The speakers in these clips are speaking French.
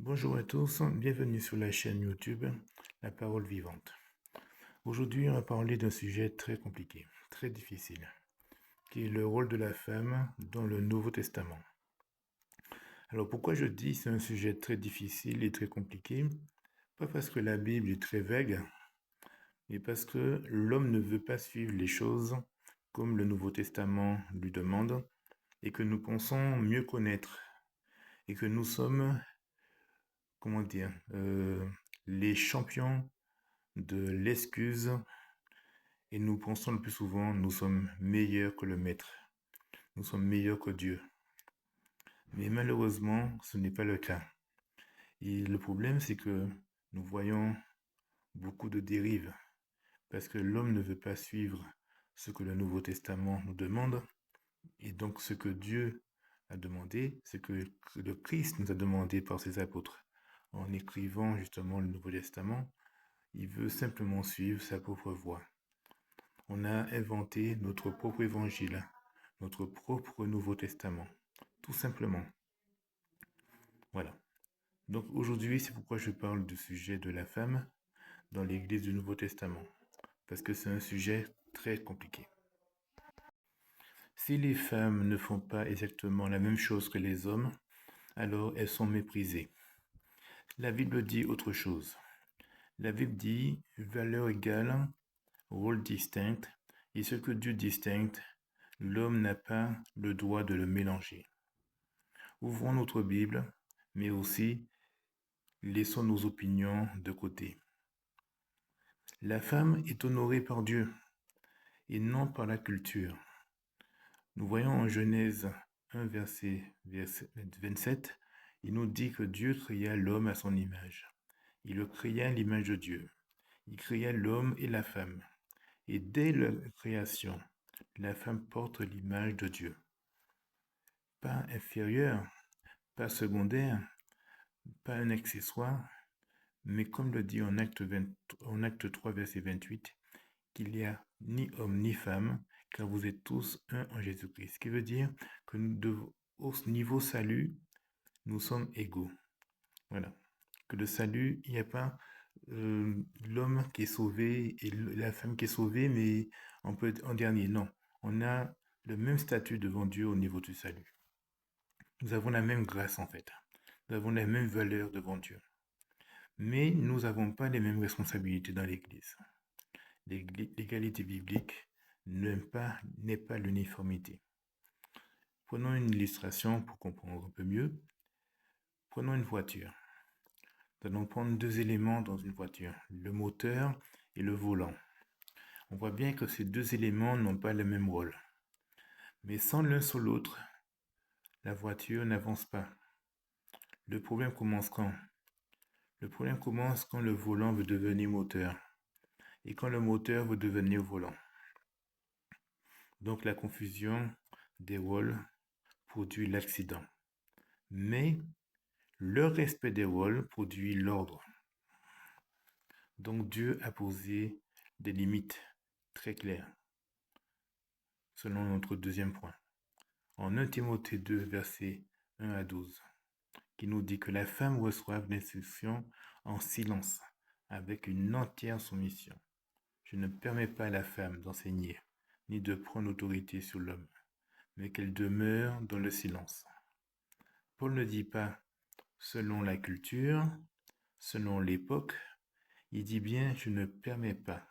Bonjour à tous, bienvenue sur la chaîne YouTube La Parole Vivante. Aujourd'hui, on va parler d'un sujet très compliqué, très difficile, qui est le rôle de la femme dans le Nouveau Testament. Alors pourquoi je dis c'est un sujet très difficile et très compliqué? Pas parce que la Bible est très vague, mais parce que l'homme ne veut pas suivre les choses comme le Nouveau Testament lui demande et que nous pensons mieux connaître et que nous sommes, comment dire, les champions de l'excuse et nous pensons le plus souvent nous sommes meilleurs que le maître, nous sommes meilleurs que Dieu. Mais malheureusement, ce n'est pas le cas. Et le problème, c'est que nous voyons beaucoup de dérives parce que l'homme ne veut pas suivre ce que le Nouveau Testament nous demande et donc ce que Dieu a demandé, ce que le Christ nous a demandé par ses apôtres. En écrivant justement le Nouveau Testament, il veut simplement suivre sa propre voie. On a inventé notre propre évangile, notre propre Nouveau Testament, tout simplement. Voilà. Donc aujourd'hui, c'est pourquoi je parle du sujet de la femme dans l'Église du Nouveau Testament, parce que c'est un sujet très compliqué. Si les femmes ne font pas exactement la même chose que les hommes, alors elles sont méprisées. La Bible dit autre chose. La Bible dit valeur égale, rôle distinct, et ce que Dieu distingue, l'homme n'a pas le droit de le mélanger. Ouvrons notre Bible, mais aussi laissons nos opinions de côté. La femme est honorée par Dieu et non par la culture. Nous voyons en Genèse 1, verset 27, il nous dit que Dieu créa l'homme à son image. Il le créa à l'image de Dieu. Il créa l'homme et la femme. Et dès la création, la femme porte l'image de Dieu. Pas inférieure, pas secondaire, pas un accessoire, mais comme le dit en acte 3, verset 28, qu'il n'y a ni homme ni femme, car vous êtes tous un en Jésus-Christ. Ce qui veut dire que au niveau salut, nous sommes égaux. Voilà. Que le salut, il n'y a pas l'homme qui est sauvé et la femme qui est sauvée, mais on peut être en dernier. Non. On a le même statut devant Dieu au niveau du salut. Nous avons la même grâce en fait. Nous avons la même valeur devant Dieu. Mais nous n'avons pas les mêmes responsabilités dans l'Église. L'égalité biblique n'est pas l'uniformité. Prenons une illustration pour comprendre un peu mieux. Prenons une voiture. Nous allons prendre deux éléments dans une voiture, le moteur et le volant. On voit bien que ces deux éléments n'ont pas le même rôle. Mais sans l'un sur l'autre, la voiture n'avance pas. Le problème commence quand? Le problème commence quand le volant veut devenir moteur et quand le moteur veut devenir volant. Donc la confusion des rôles produit l'accident. Mais le respect des rôles produit l'ordre. Donc Dieu a posé des limites très claires, selon notre deuxième point. En 1 Timothée 2, versets 1 à 12, qui nous dit que la femme reçoive l'instruction en silence, avec une entière soumission. Je ne permets pas à la femme d'enseigner, ni de prendre autorité sur l'homme, mais qu'elle demeure dans le silence. Paul ne dit pas selon la culture, selon l'époque, il dit bien je ne permets pas.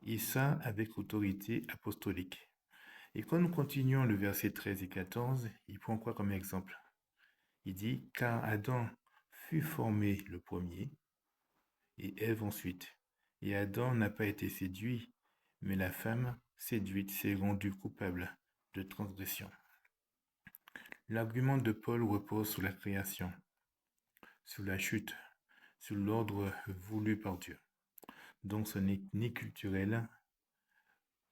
Et ça avec autorité apostolique. Et quand nous continuons le verset 13 et 14, il prend quoi comme exemple? Il dit car Adam fut formé le premier et Ève ensuite. Et Adam n'a pas été séduit, mais la femme séduite s'est rendue coupable de transgression. L'argument de Paul repose sur la création, sur la chute, sur l'ordre voulu par Dieu. Donc ce n'est ni culturel,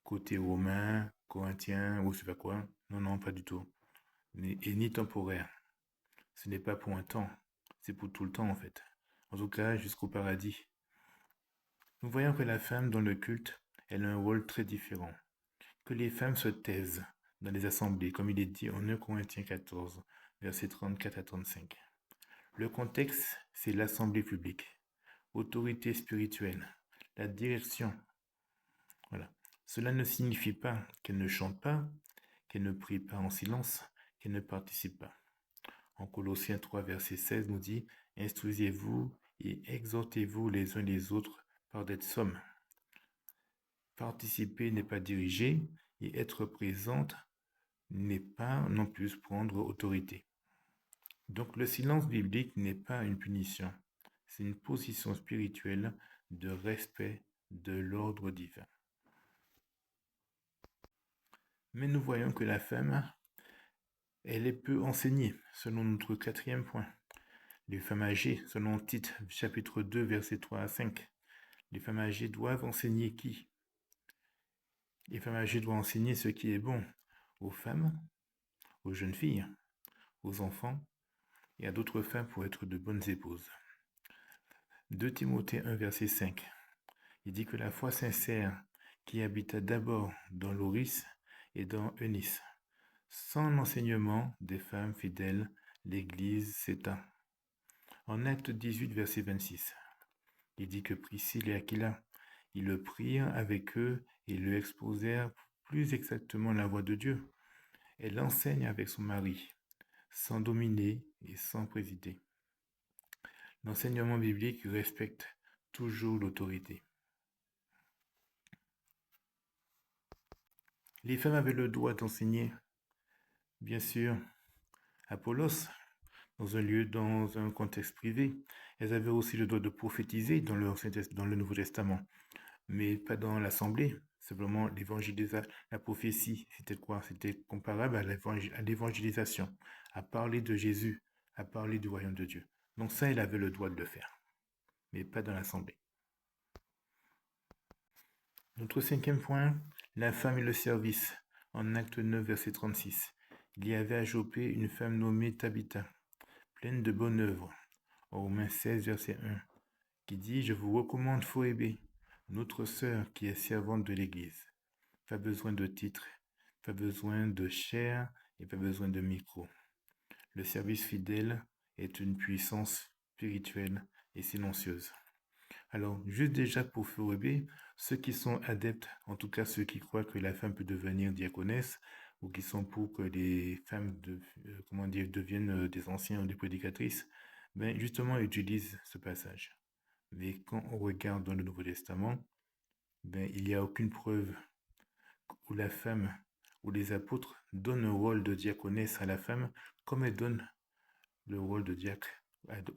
côté romain, corinthien, ou je sais pas quoi. Non, pas du tout. Et ni temporaire. Ce n'est pas pour un temps, c'est pour tout le temps en fait. En tout cas, jusqu'au paradis. Nous voyons que la femme dans le culte, elle a un rôle très différent. Que les femmes se taisent dans les assemblées, comme il est dit en 1 Corinthiens 14, versets 34 à 35. Le contexte, c'est l'assemblée publique, autorité spirituelle, la direction. Voilà. Cela ne signifie pas qu'elle ne chante pas, qu'elle ne prie pas en silence, qu'elle ne participe pas. En Colossiens 3, verset 16 nous dit, « Instruisez-vous et exhortez-vous les uns les autres par des sommes. » Participer n'est pas diriger et être présente n'est pas non plus prendre autorité. Donc le silence biblique n'est pas une punition, c'est une position spirituelle de respect de l'ordre divin. Mais nous voyons que la femme, elle est peu enseignée, selon notre 4e point. Les femmes âgées, selon Tite, chapitre 2, versets 3 à 5. Les femmes âgées doivent enseigner qui? Les femmes âgées doivent enseigner ce qui est bon aux femmes, aux jeunes filles, aux enfants et à d'autres femmes pour être de bonnes épouses. 2 Timothée 1, verset 5. Il dit que la foi sincère qui habita d'abord dans Loris et dans Eunice. Sans l'enseignement des femmes fidèles, l'Église s'éteint. En Acte 18, verset 26, il dit que Priscille et Aquila, ils le prirent avec eux et lui exposèrent plus exactement la voie de Dieu. Elle enseigne avec son mari, sans dominer et sans présider. L'enseignement biblique respecte toujours l'autorité. Les femmes avaient le droit d'enseigner, bien sûr, Apollos, dans un contexte privé. Elles avaient aussi le droit de prophétiser dans le Nouveau Testament, mais pas dans l'Assemblée. Simplement, la prophétie, c'était quoi? C'était comparable à l'évangélisation, à parler de Jésus, à parler du royaume de Dieu. Donc ça, elle avait le droit de le faire, mais pas dans l'Assemblée. Notre 5e point, la femme et le service. En Acte 9, verset 36, il y avait à Joppé une femme nommée Tabitha, pleine de bonnes œuvres. En Romains 16, verset 1, qui dit « Je vous recommande Phoébé, notre sœur qui est servante de l'Église. » Pas besoin de titre, pas besoin de chair et pas besoin de micro. Le service fidèle est une puissance spirituelle et silencieuse. Alors, juste déjà pour Phoébé, ceux qui sont adeptes, en tout cas ceux qui croient que la femme peut devenir diaconesse, ou qui sont pour que les femmes deviennent des anciens ou des prédicatrices, ben justement utilisent ce passage. Mais quand on regarde dans le Nouveau Testament, ben il n'y a aucune preuve où la femme ou les apôtres donnent un rôle de diaconesse à la femme comme elles donnent le rôle de diacre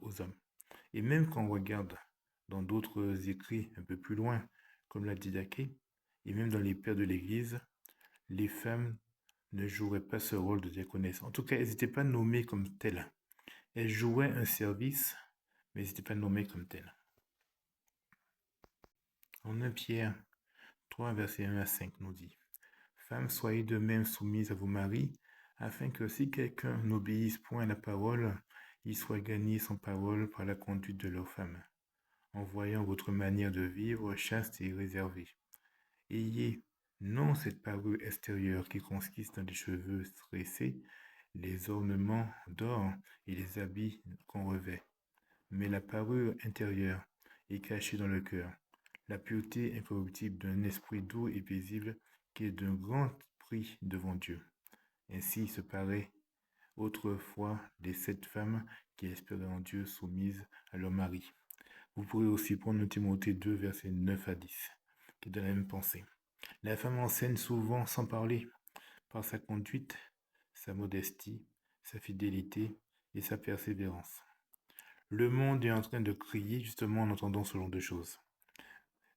aux hommes. Et même quand on regarde dans d'autres écrits un peu plus loin, comme la Didaché, et même dans les pères de l'Église, les femmes ne joueraient pas ce rôle de diaconesse. En tout cas, elles n'étaient pas nommées comme telles. Elles jouaient un service, mais elles n'étaient pas nommées comme telles. En 1 Pierre 3, verset 1 à 5 nous dit « Femmes, soyez de même soumises à vos maris, afin que si quelqu'un n'obéisse point à la parole, il soit gagné sans parole par la conduite de leur femme, en voyant votre manière de vivre chaste et réservée. Ayez non cette parure extérieure qui consiste dans les cheveux tressés, les ornements d'or et les habits qu'on revêt, mais la parure intérieure est cachée dans le cœur, la pureté incorruptible d'un esprit doux et paisible qui est d'un grand prix devant Dieu. Ainsi se paraît autrefois les 7 femmes qui espéraient en Dieu soumises à leur mari. » Vous pourrez aussi prendre Timothée 2, versets 9 à 10, qui est de la même pensée. La femme enseigne souvent sans parler, par sa conduite, sa modestie, sa fidélité et sa persévérance. Le monde est en train de crier justement en entendant ce genre de choses.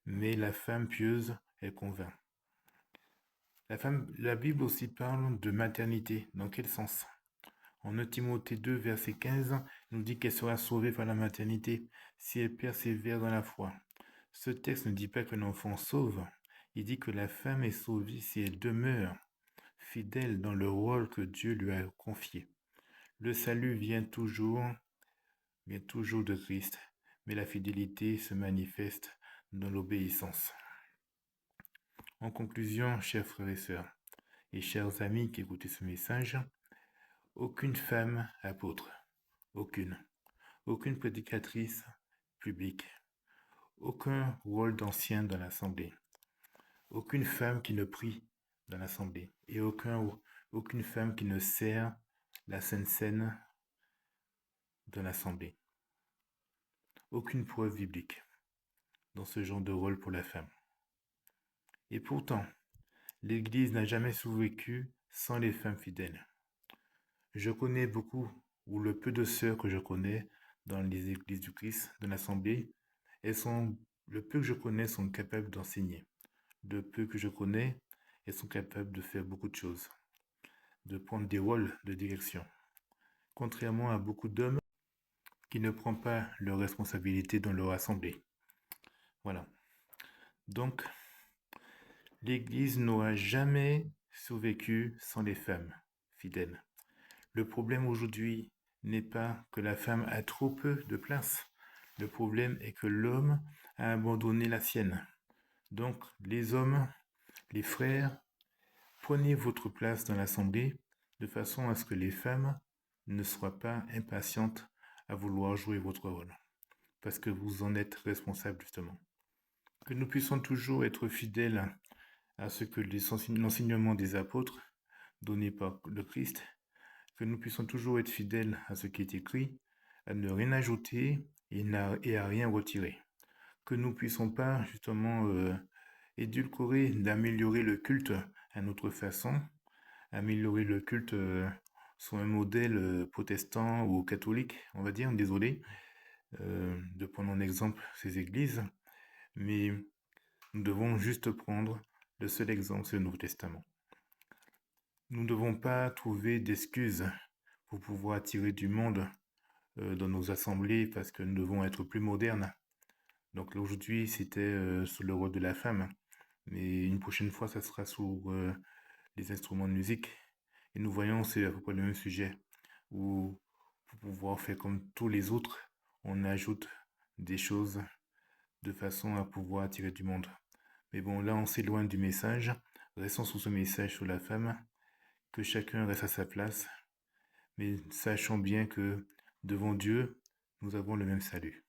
Mais la femme pieuse, elle convainc. La Bible aussi parle de maternité. Dans quel sens? En 1 Timothée 2, verset 15, nous dit qu'elle sera sauvée par la maternité si elle persévère dans la foi. Ce texte ne dit pas qu'un enfant sauve, il dit que la femme est sauvée si elle demeure fidèle dans le rôle que Dieu lui a confié. Le salut vient toujours de Christ, mais la fidélité se manifeste dans l'obéissance. En conclusion, chers frères et sœurs, et chers amis qui écoutez ce message, aucune femme apôtre, aucune, aucune prédicatrice publique, aucun rôle d'ancien dans l'Assemblée, aucune femme qui ne prie dans l'Assemblée et aucune femme qui ne sert la Sainte Seine de l'Assemblée. Aucune preuve biblique dans ce genre de rôle pour la femme. Et pourtant, l'Église n'a jamais survécu sans les femmes fidèles. Je connais beaucoup, ou le peu de sœurs que je connais dans les églises du Christ, de l'Assemblée, le peu que je connais sont capables d'enseigner. Le peu que je connais, elles sont capables de faire beaucoup de choses, de prendre des rôles de direction. Contrairement à beaucoup d'hommes qui ne prennent pas leurs responsabilités dans leur assemblée. Voilà. Donc, l'Église n'aura jamais survécu sans les femmes fidèles. Le problème aujourd'hui n'est pas que la femme a trop peu de place. Le problème est que l'homme a abandonné la sienne. Donc, les hommes, les frères, prenez votre place dans l'assemblée de façon à ce que les femmes ne soient pas impatientes à vouloir jouer votre rôle. Parce que vous en êtes responsable justement. Que nous puissions toujours être fidèles à ce que l'enseignement des apôtres donné par le Christ, que nous puissions toujours être fidèles à ce qui est écrit, à ne rien ajouter et à rien retirer. Que nous ne puissions pas justement édulcorer, d'améliorer le culte à notre façon, améliorer le culte sur un modèle protestant ou catholique, on va dire, désolé, de prendre en exemple ces églises, mais nous devons juste prendre le seul exemple, c'est le Nouveau Testament. Nous ne devons pas trouver d'excuses pour pouvoir attirer du monde dans nos assemblées parce que nous devons être plus modernes. Donc aujourd'hui, c'était sur le rôle de la femme, mais une prochaine fois, ça sera sur les instruments de musique. Et nous voyons, c'est à peu près le même sujet, où pour pouvoir faire comme tous les autres, on ajoute des choses de façon à pouvoir attirer du monde. Mais bon, là, on s'éloigne du message. Restons sur ce message sur la femme, que chacun reste à sa place, mais sachons bien que devant Dieu, nous avons le même salut.